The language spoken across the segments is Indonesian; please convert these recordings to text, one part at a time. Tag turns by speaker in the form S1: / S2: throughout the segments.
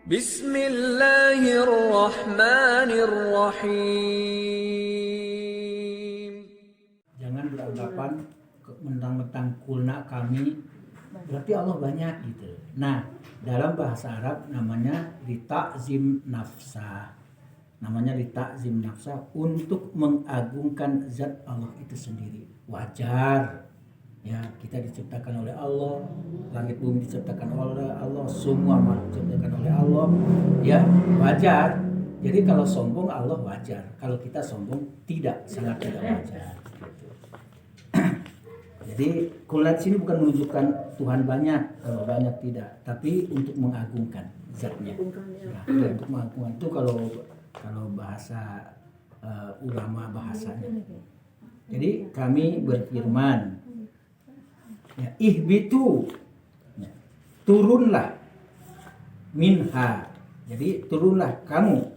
S1: Bismillahirrahmanirrahim.
S2: Jangan beranggapan mentang-mentang kulna kami berarti Allah banyak gitu. Nah, dalam bahasa Arab namanya litakzim nafsa. Namanya litakzim nafsa, untuk mengagungkan zat Allah itu sendiri. Wajar. Ya, kita diciptakan oleh Allah, langit bumi diciptakan oleh Allah, semua makhluk diciptakan oleh Allah. Ya, wajar. Jadi kalau sombong Allah wajar. Kalau kita sombong tidak, sangat tidak wajar. Gitu. Jadi kulat sini bukan menunjukkan Tuhan banyak, kalau banyak tidak, tapi untuk mengagungkan zatnya. Nah, untuk mengagungkan itu kalau bahasa ulama bahasanya. Jadi kami berfirman, ya, ihbitu, ya, turunlah, minha, jadi turunlah kamu,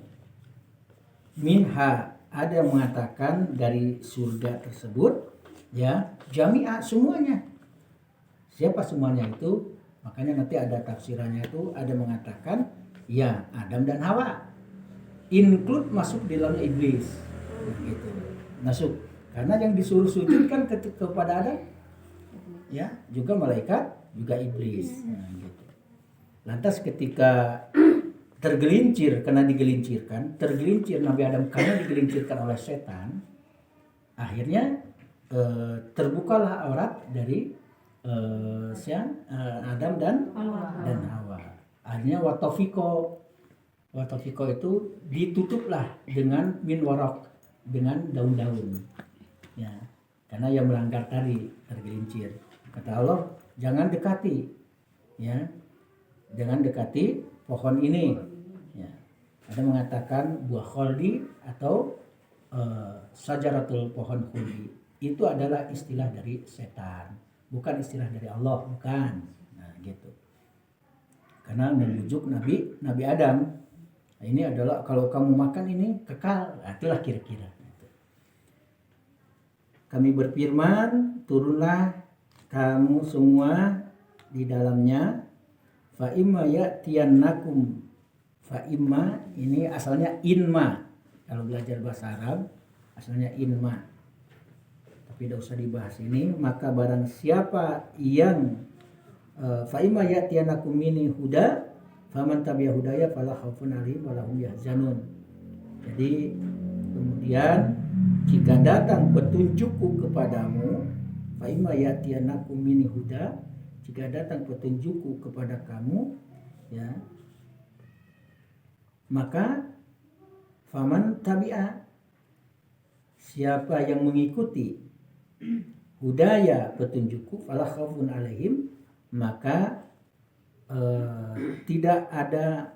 S2: minha, ada yang mengatakan dari surga tersebut, ya, jami'ah, semuanya. Siapa semuanya itu? Makanya nanti ada tafsirannya itu, ada mengatakan ya Adam dan Hawa, include masuk di dalam iblis, gitu. Masuk, karena yang disuruh sujud kan kepada Adam, ya, juga malaikat, juga iblis. Nah, gitu. Lantas ketika tergelincir Nabi Adam karena digelincirkan oleh setan, akhirnya terbukalah aurat dari Adam dan Hawa. Akhirnya watofiko itu ditutuplah dengan min warok, dengan daun-daun, ya, karena yang melanggar tadi tergelincir. Kata Allah, jangan dekati, ya, jangan dekati pohon ini. Ya. Ada mengatakan buah kholdi atau sajaratul pohon khuldi. Itu adalah istilah dari setan, bukan istilah dari Allah, bukan. Nah, gitu. Karena merujuk Nabi Adam. Nah, ini adalah kalau kamu makan ini kekal, nah, itulah kira-kira. Kami berfirman, turunlah kamu semua di dalamnya. Fa imma ya'tiyannakum. Fa imma ini asalnya inma. Kalau belajar bahasa Arab asalnya inma. Tapi tidak usah dibahas ini. Maka barang siapa yang fa imma ya'tiyannakum minni huda faman tabi'a hudaya fala khaufun 'alaihim wa lahum yahzanun. Jadi kemudian jika datang petunjukku kepadamu, fa imma ya'tiyannakum minni huda, jika datang petunjukku kepada kamu, ya, maka faman tabi'a, siapa yang mengikuti hudaya petunjukku, fala khaufun 'alaihim, maka tidak ada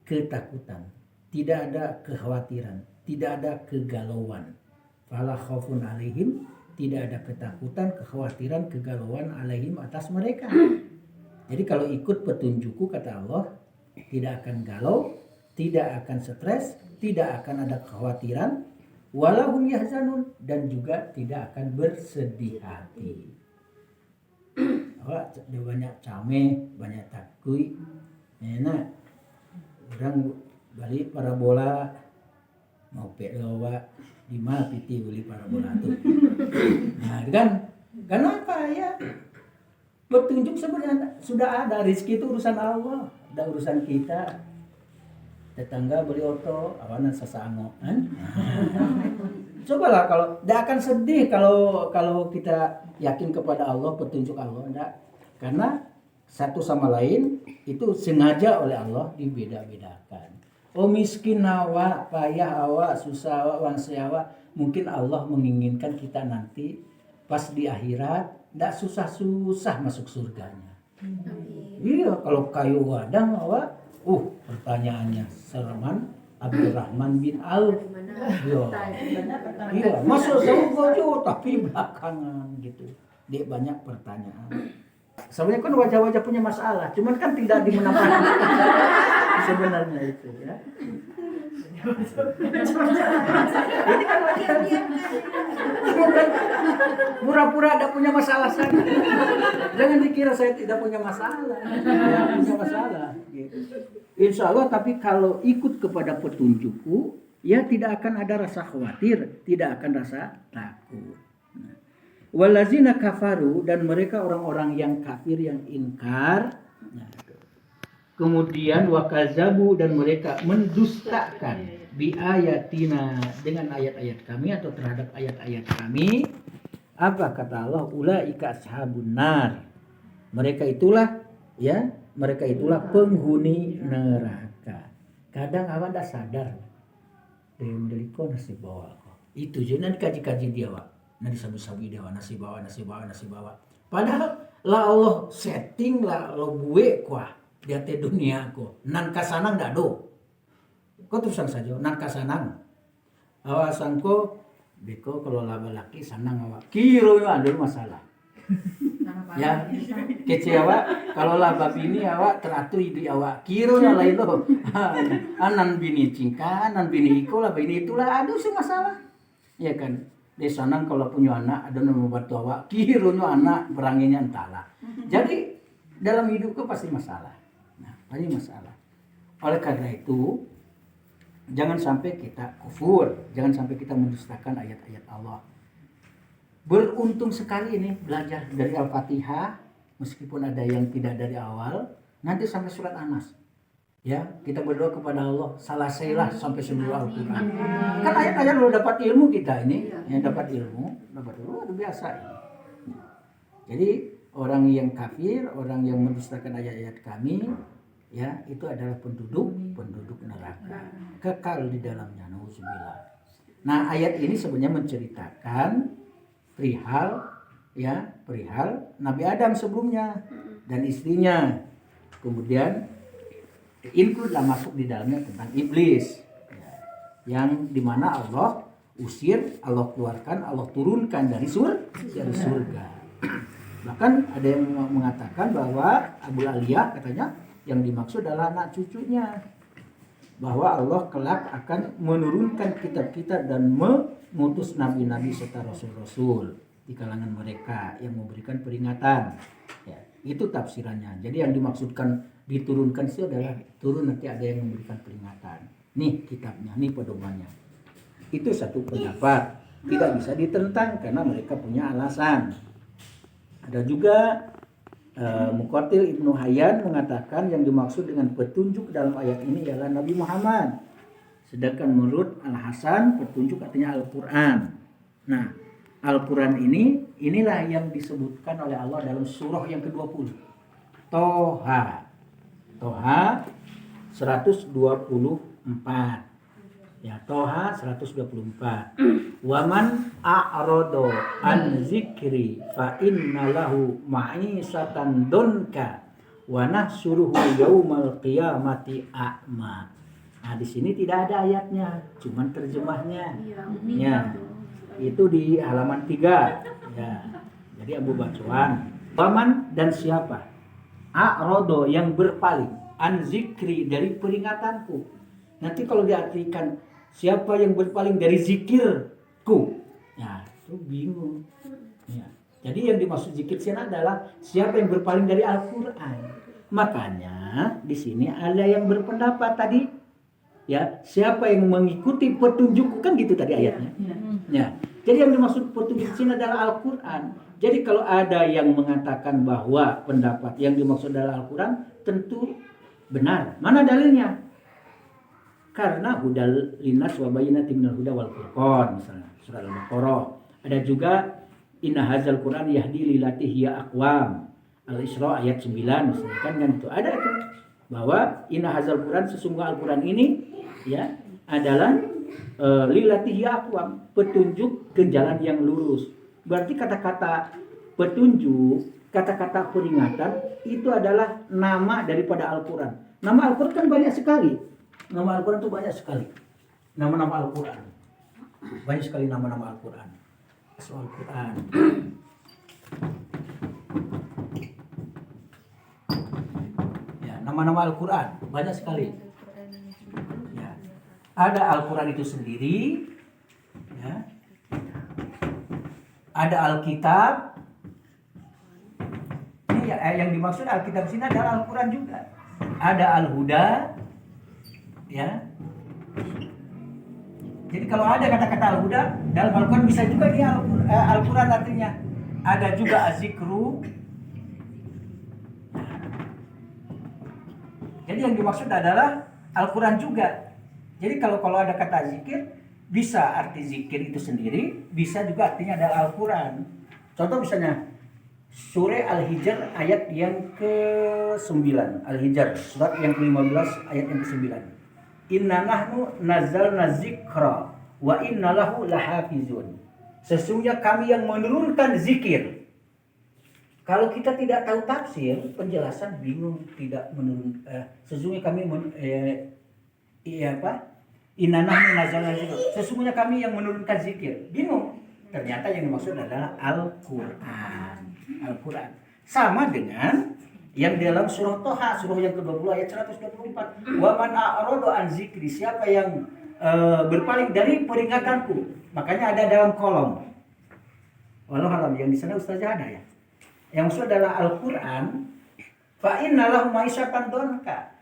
S2: ketakutan, tidak ada kekhawatiran, tidak ada kegalauan. Fala khaufun 'alaihim, tidak ada ketakutan, kekhawatiran, kegalauan alaihim, atas mereka. Jadi kalau ikut petunjukku, kata Allah, tidak akan galau, tidak akan stres, tidak akan ada kekhawatiran, walahum yahzanun, dan juga tidak akan bersedih hati. Dia banyak cameh, banyak takui, enak. Orang balik parabola mau pelowa di mana piti beli parabola tuh. Nah, kan kenapa ya? Petunjuk sebenarnya sudah ada, rezeki itu urusan Allah, ada urusan kita. Tetangga beli oto, awanan sasango, kan? Cobalah, kalau tidak akan sedih kalau kita yakin kepada Allah, petunjuk Allah, enggak. Karena satu sama lain itu sengaja oleh Allah dibeda-bedakan. Oh, miskin hawa, payah hawa, susah hawa, wangsa hawa. Mungkin Allah menginginkan kita nanti pas di akhirat tidak susah-susah masuk surganya. Iya, kalau kayu wadang hawa, pertanyaannya Salman Abdurrahman bin Auf. Iya, masuk surga tapi belakangan gitu. Dia banyak pertanyaan. Sebenarnya kan wajah-wajah punya masalah, cuman kan tidak dimenangkan. Sebenarnya itu, ya. Ini kan pura-pura ada punya masalah saja. Jangan dikira saya tidak punya masalah. Ya, punya masalah gitu. Insya Allah, tapi kalau ikut kepada petunjukku, ya tidak akan ada rasa khawatir, tidak akan rasa takut. Walazina kafaru, dan mereka orang-orang yang kafir, yang ingkar. Kemudian wakazabu, dan mereka mendustakan bi ayatina, dengan ayat-ayat kami atau terhadap ayat-ayat kami. Apa kata Allah? Ulaika ashabun nar. Mereka itulah penghuni neraka. Kadang awak tidak sadar. Deliko nasi bawa. Itu je nanti kaji-kaji dia wak. Nanti sabu-sabu dia wak, nasi bawa. Padahal lah Allah setting lah lo buat kuah di atas dunia ko. Nan kasanang dak do. Kau terusan saja nan kasanang. Awasan ko beko kalau laba laki sanang awak. Kiro ada masalah. Ya, kece awak kalau laba bini awak teratur di awak. Kiro lain lo. Anan bini cingkan, anan bini iko lah bini itulah ada sih masalah. Ya kan. Di sanang kalau punya anak ada nomor batu awak. Kiro anak beranginya entahlah. Jadi dalam hidupku pasti masalah. Nah, pasti masalah. Oleh karena itu jangan sampai kita kufur, jangan sampai kita mendustakan ayat-ayat Allah. Beruntung sekali ini belajar dari Al-Fatihah, meskipun ada yang tidak dari awal, nanti sampai surat Anas. Ya, kita berdoa kepada Allah, selesailah sampai seluruh Al-Quran. Kan ayat-ayat lo dapat ilmu kita ini, yang dapat ilmu luar biasa. Jadi orang yang kafir, orang yang mendustakan ayat-ayat kami, ya itu adalah penduduk neraka, kekal di dalamnya. Nauzubillah. Nah, ayat ini sebenarnya menceritakan perihal Nabi Adam sebelumnya dan istrinya. Kemudian include lah masuk di dalamnya tentang iblis, ya, yang dimana Allah usir, Allah keluarkan, Allah turunkan dari surga. Bahkan ada yang mengatakan bahwa Abu Aliyah katanya yang dimaksud adalah anak cucunya, bahwa Allah kelak akan menurunkan kitab-kitab dan mengutus nabi-nabi serta rasul-rasul di kalangan mereka yang memberikan peringatan. Ya, itu tafsirannya. Jadi yang dimaksudkan diturunkan itu adalah turun nanti ada yang memberikan peringatan. Nih kitabnya, nih pedomannya. Itu satu pendapat, tidak bisa ditentang karena mereka punya alasan. Ada juga Muqatil Ibnu Hayyan mengatakan yang dimaksud dengan petunjuk dalam ayat ini ialah Nabi Muhammad. Sedangkan menurut Al-Hasan petunjuk artinya Al-Quran. Nah, Al-Quran inilah yang disebutkan oleh Allah dalam surah yang ke-20. Toha 124. Ya, Toha 124. Waman a'rado an zikri fa inna lahu ma'isatan donka wa nahsyuruhu yaumal qiyamati a'ma. Nah, di sini tidak ada ayatnya, cuman terjemahnya. Ya. Itu di halaman 3. Ya. Jadi Abu Bacwan, waman dan siapa? A'rado yang berpaling an zikri dari peringatanku. Nanti kalau diartikan siapa yang berpaling dari zikirku, ya itu bingung. Ya. Jadi yang dimaksud zikir sini adalah siapa yang berpaling dari Al-Quran. Makanya di sini ada yang berpendapat tadi, ya siapa yang mengikuti petunjukku, kan gitu tadi ayatnya. Ya. Jadi yang dimaksud petunjuk sini adalah Al-Quran. Jadi kalau ada yang mengatakan bahwa pendapat yang dimaksud adalah Al-Quran, tentu benar. Mana dalilnya? Karena hudal linas wa bayyinatin minal huda wal furqan, misalnya surah Al-Baqarah. Ada juga inna hadzal Qur'an yahdi lillati hiya aqwam. Al-Isra ayat 9 misalnya kan itu. Ada itu bahwa inna hadzal Qur'an, sesungguhnya Al-Qur'an ini ya adalah lillati hiya aqwam, petunjuk ke jalan yang lurus. Berarti kata-kata petunjuk, kata-kata peringatan itu adalah nama daripada Al-Qur'an. Nama Al-Qur'an kan banyak sekali. Nama Al-Quran itu banyak sekali. Nama-nama Al-Quran. Banyak sekali nama-nama Al-Quran. Soal Al-Quran. Ya, nama-nama Al-Quran banyak sekali. Ya. Ada Al-Quran itu sendiri. Ya. Ada Alkitab. Ini ya, yang dimaksud Alkitab sini adalah Al-Quran juga. Ada Al-Huda. Ya. Jadi kalau ada kata-kata al-huda dalam Al-Quran bisa juga di Al-Quran artinya. Ada juga az-zikru. Jadi yang dimaksud adalah Al-Quran juga. Jadi kalau ada kata zikir, bisa arti zikir itu sendiri, bisa juga artinya adalah Al-Quran. Contoh misalnya Surah Al-Hijr ayat yang ke-9. Al-Hijr, surat yang ke-15 ayat yang ke-9. Inna nahnu nazzalna dzikra wa inna lahu lahafizun. Sesungguhnya kami yang menurunkan zikir. Kalau kita tidak tahu tafsir, penjelasan bingung, tidak sesungguhnya kami Inna nahnu nazzalna dzikra. Sesungguhnya kami yang menurunkan zikir. Bingung. Ternyata yang dimaksud adalah Al-Quran. Al-Quran. Sama dengan yang dalam surah Toha, surah yang ke-20 ayat 124. Wa man a'rada an zikri, siapa yang berpaling dari peringatanku. Makanya ada dalam kolom. Walau alam yang di sana Ustazah ada ya. Yang maksud adalah Al-Quran. Fa inna lahu ma'isyatan donka.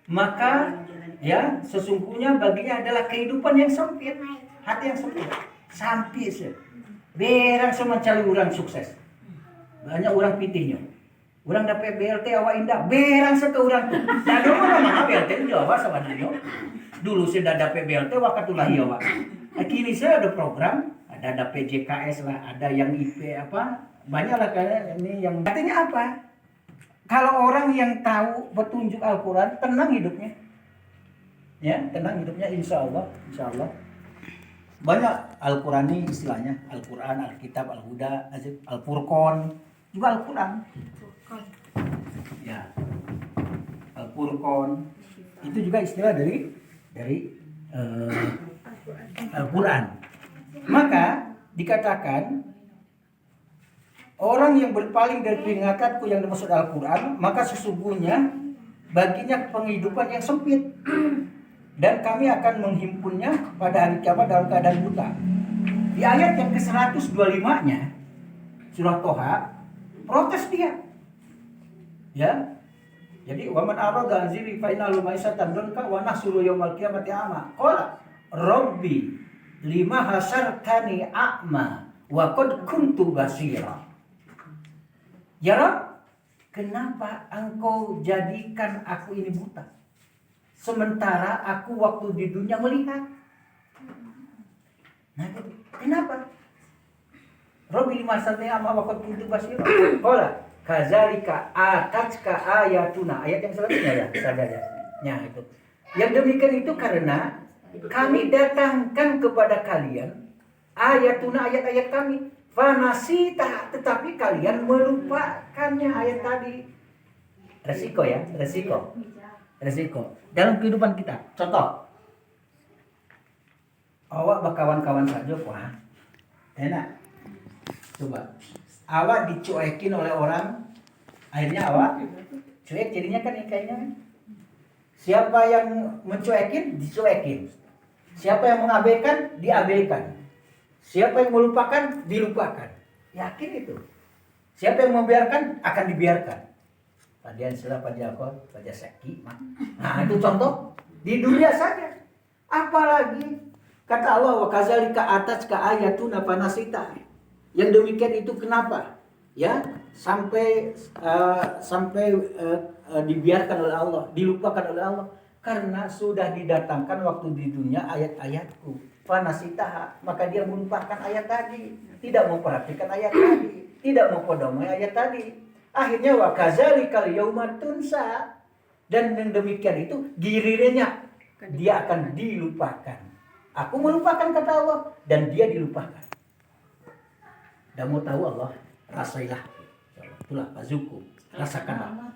S2: Maka ya sesungguhnya baginya adalah kehidupan yang sempit, hati yang sempit, sampai berang sama cari orang sukses. Banyak orang pitihnya. Orang dapat BLT awak indah, berang seke orang tuh. Nah, dulu mana BLT itu Jawa sebenarnya. Dulu sudah dapat BLT wakatulah ya Wak. Nah, kini saya ada program, ada PJKS lah, ada yang IP apa, banyak lah kayak ini yang artinya apa? Kalau orang yang tahu petunjuk Al-Quran, tenang hidupnya. Ya, tenang hidupnya insya Allah. Banyak Al-Quran ini istilahnya, Al-Quran, Al-Kitab, Al-Huda, Al-Furqan, juga Al-Quran. Ya, Al-Furqan itu juga istilah dari Al-Quran. Maka dikatakan orang yang berpaling dari peringatanku yang dimaksud Al-Quran, maka sesungguhnya baginya penghidupan yang sempit. Dan kami akan menghimpunnya pada hari kiamat dalam keadaan buta. Di ayat yang ke-125-nya, surah Toha, protes dia. Ya. Jadi, wa man arada an zikri fa inna lahu ma'isyatan donka wa nahsyuru yaumal qiyamati a'ma. Qala rabbi lima hasartani a'ma wa qad kuntu basira. Ya Rabb, kenapa engkau jadikan aku ini buta? Sementara aku waktu di dunia melihat. Nah, kenapa? Rabbi lima hasartani a'ma wa qad kuntu basira. Qala kazalika atatka ayatuna. Ayat yang selanjutnya ya, saudara. Ya, itu. Yang demikian itu karena kami datangkan kepada kalian ayatuna, ayat-ayat kami. Fanasita, tetapi kalian melupakannya ayat tadi. Resiko ya, resiko. Dalam kehidupan kita. Contoh. Awak berkawan-kawan saja, wah. Enak. Coba. Awak dicuekin oleh orang, akhirnya awak cuek, jadinya kan kayaknya kan. Siapa yang mencuekin, dicuekin. Siapa yang mengabaikan, diabaikan. Siapa yang melupakan, dilupakan. Yakin itu. Siapa yang membiarkan, akan dibiarkan. Padian sila, padiakon, padiasaki. Nah itu contoh di dunia saja. Apalagi kata Allah, wa kazalika atatka ayatuna fanasita. Yang demikian itu kenapa? Ya, sampai dibiarkan oleh Allah, dilupakan oleh Allah, karena sudah didatangkan waktu di dunia ayat-ayatku. Fanasitaha, maka dia melupakan ayat tadi, tidak memperhatikan ayat tadi, tidak mempedomai ayat tadi. Akhirnya wa kazalikal yauma tunsa, dan yang demikian itu gilirannya dia akan dilupakan. Aku melupakan kata Allah dan dia dilupakan. Dan mau tahu Allah, rasailah. Itulah pazuku, rasakanlah.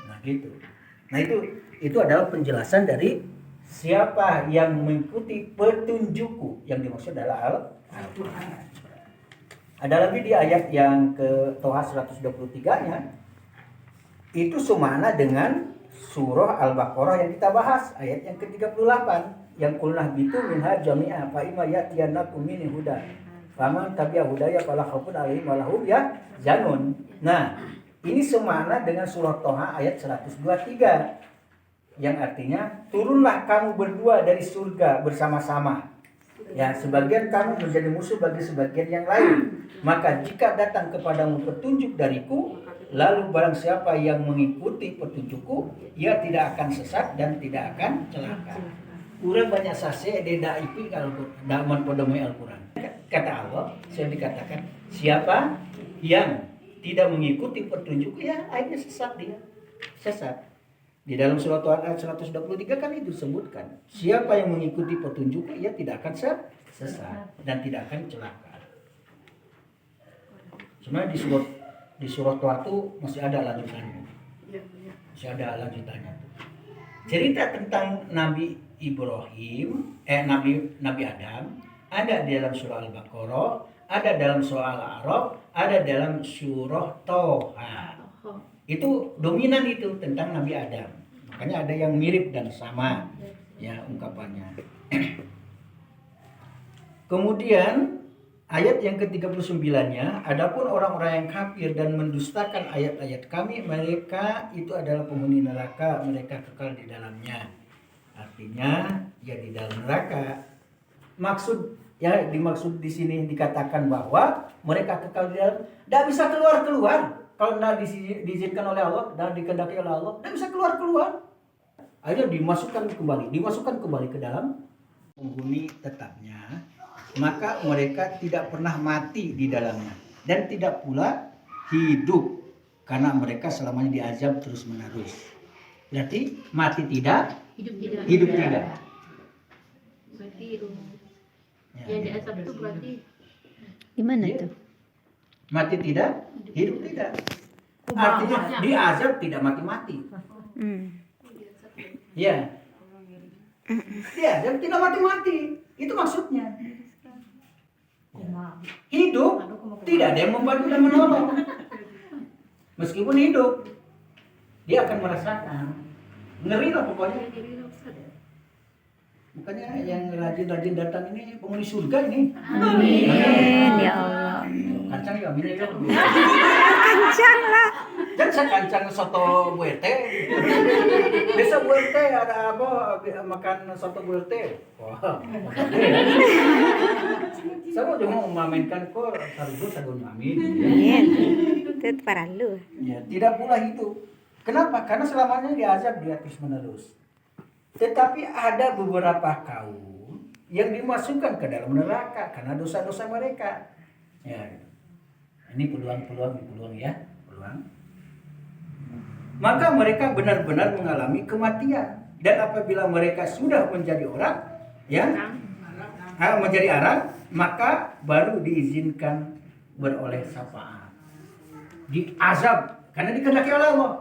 S2: Nah gitu. Nah itu adalah penjelasan dari siapa yang mengikuti petunjukku, yang dimaksud adalah Al-Quran. Ada lagi di ayat yang ke Toha 123-nya. Itu semana dengan surah Al-Baqarah yang kita bahas, ayat yang ke-38. Yang kulnah bitu minha jami'a fa imma ya'tiyanakum minni huda faman tabi'a hudaya fala khaufun 'alaihim wa lahum yahzanun. Nah, ini semana dengan surah Toha ayat 123. yang artinya turunlah kamu berdua dari surga bersama-sama. Ya, sebagian kamu menjadi musuh bagi sebagian yang lain. Maka jika datang kepadamu petunjuk dariku, lalu barang siapa yang mengikuti petunjukku, ia tidak akan sesat dan tidak akan celaka. Urang banyak sase de daipi kalau daman podomai Al-Qur'an. Kata Allah, saya dikatakan, siapa yang tidak mengikuti petunjukku, ya akhirnya sesat dia. Sesat. Di dalam surat Al-An'am 123 kan itu disebutkan, siapa yang mengikuti petunjukku, ia tidak akan sesat dan tidak akan celaka. Sebenarnya di surat Tua itu masih ada lanjutannya. Masih ada lanjutannya. Cerita tentang Nabi Ibrahim, Nabi Adam ada di dalam surah Al-Baqarah, ada dalam surah Al-A'raf, ada dalam surah Toha. Itu dominan itu tentang Nabi Adam. Makanya ada yang mirip dan sama ya ungkapannya. Kemudian ayat yang ke-39-nya, adapun orang-orang yang kafir dan mendustakan ayat-ayat kami, mereka itu adalah penghuni neraka, mereka kekal di dalamnya. Artinya ya di dalam neraka. Dimaksud di sini dikatakan bahwa mereka kekal di dalam, tidak bisa keluar. Kalau tidak diizinkan oleh Allah dan dikehendaki oleh Allah, tidak bisa keluar. Akhirnya dimasukkan kembali ke dalam penghuni tetapnya. Maka mereka tidak pernah mati di dalamnya dan tidak pula hidup karena mereka selamanya diazab terus menerus. Berarti mati tidak, hidup tidak.
S1: Berarti yang diazab itu berarti
S3: Gimana
S2: Ya.
S3: tuh?
S2: Mati tidak, hidup tidak. Artinya diazab tidak mati-mati. Ya. Diazab tidak mati-mati. Itu maksudnya. Hidup tidak ada yang membantu dan menolong. Meskipun hidup, dia akan merasakan. Ngeri lah pokoknya. Makanya yang rajin-rajin datang ini penghuni surga ini.
S3: Amin ya Allah.
S2: Kancang ya, amin ya.
S3: Kencang lah.
S2: Jangan saya kancang soto buerte. Biasa buerte ada apa makan soto buerte. Wah. Saya cuma memainkan kok sargo sagun amin.
S3: Amin. Itu para lu.
S2: Ya, tidak pula itu. Kenapa? Karena selamanya diazab dia terus menerus. Tetapi ada beberapa kaum yang dimasukkan ke dalam neraka karena dosa-dosa mereka. Ya. Ini peluang ya, peluang. Maka mereka benar-benar mengalami kematian, dan apabila mereka sudah menjadi orang, ya, menjadi arang, maka baru diizinkan beroleh syafaat. Diazab karena dikehendaki oleh Allah.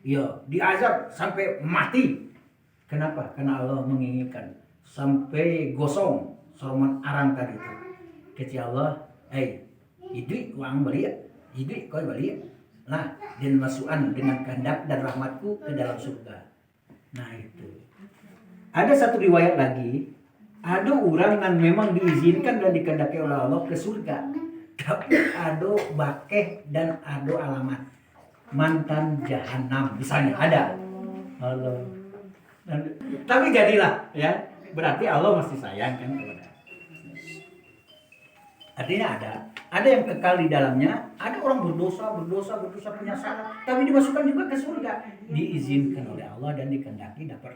S2: Ya, diazab sampai mati. Kenapa? Karena Allah menginginkan sampai gosong sorman arang tadi itu. Kata Allah, hidup uang beli ya, hidup kau beli ya. Nah, dan masukan dengan kehendak dan rahmatku ke dalam surga. Nah itu. Ada satu riwayat lagi, ada orang yang memang diizinkan dan dikehendaki oleh Allah ke surga. Tapi ada bakeh dan ada alamat mantan jahanam misalnya ada. Allah. Tapi jadilah ya, berarti Allah masih sayang kan kepada. Artinya ada yang kekal di dalamnya, ada orang berdosa punya salah, tapi dimasukkan juga ke surga, diizinkan oleh Allah dan dikehendaki dapat